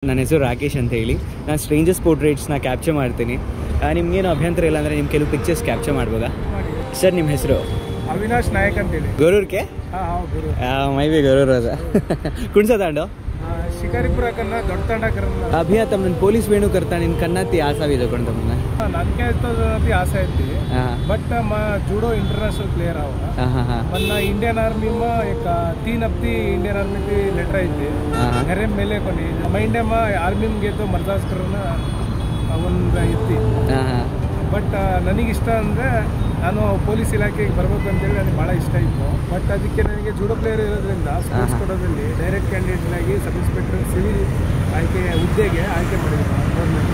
ನನ್ನ ಹೆಸರು ರಾಕೇಶ್ ಅಂತ ಹೇಳಿ. ನಾನು ಸ್ಟ್ರೇಂಜರ್ಸ್ ಪೋರ್ಟ್ರೇಟ್ಸ್ನ ಕ್ಯಾಪ್ಚರ್ ಮಾಡ್ತೀನಿ. ನಿಮ್ಗೇನು ಅಭ್ಯಂತರ ಇಲ್ಲ ಅಂದರೆ ನಿಮ್ಮ ಕೆಲವು ಪಿಕ್ಚರ್ಸ್ ಕ್ಯಾಪ್ಚರ್ ಮಾಡ್ಬೋದಾ ಸರ್? ನಿಮ್ಮ ಹೆಸರು? ಅವಿನಾಶ್ ನಾಯಕ್ ಅಂತೇಳಿ. ಗೊರೂರ್ಗೆ? ಮೈ ಬಿ ಗೊರೂರು ಅದ. ಕುಣ್ಸ ತಾಂಡು ಶಿಕಾರಿಪುರ ಕನ್ನ ದೊಡ್ಡ ತಂಡ ಕರನ್ನ ಅಭಿಯ ತಮ್ಮನ ಪೊಲೀಸ್ ವೇಣು करता ನಿನ್ನ ಕನ್ನತ್ತಿ ಆಸಾವಿದೆ ಕೊಂಡು ತಮ್ಮನ ನನಗೆ तो आशा होती बट मैं जूडो इंटरनेशनल प्लेयर मना इंडियन आर्मी में एक 3 हफ्ते इंडियन आर्मी की लेटर आई घरे मेले कोनी मैं इंडिया में आर्मी में गे तो मर्दास्कर ಒಂದು ಇತ್ತು. ಬಟ್ ನನಗಿಷ್ಟ ಅಂದರೆ ನಾನು ಪೊಲೀಸ್ ಇಲಾಖೆಗೆ ಬರಬೇಕು ಅಂತೇಳಿ ನನಗೆ ಭಾಳ ಇಷ್ಟ ಇತ್ತು. ಬಟ್ ಅದಕ್ಕೆ ನನಗೆ ಜೂಡೋ ಪ್ಲೇಯರ್ ಇರೋದ್ರಿಂದ ಸ್ಪೋರ್ಟ್ಸ್ ಕೊಡೋದ್ರಲ್ಲಿ ಡೈರೆಕ್ಟ್ ಕ್ಯಾಂಡಿಡೇಟ್ನಾಗಿ ಸಬ್ ಇನ್ಸ್ಪೆಕ್ಟರ್ ಸಿವಿಲ್ ಆಯ್ಕೆ ಹುದ್ದೆಗೆ ಆಯ್ಕೆ ಮಾಡಿದ್ರು ಗೌರ್ಮೆಂಟ್.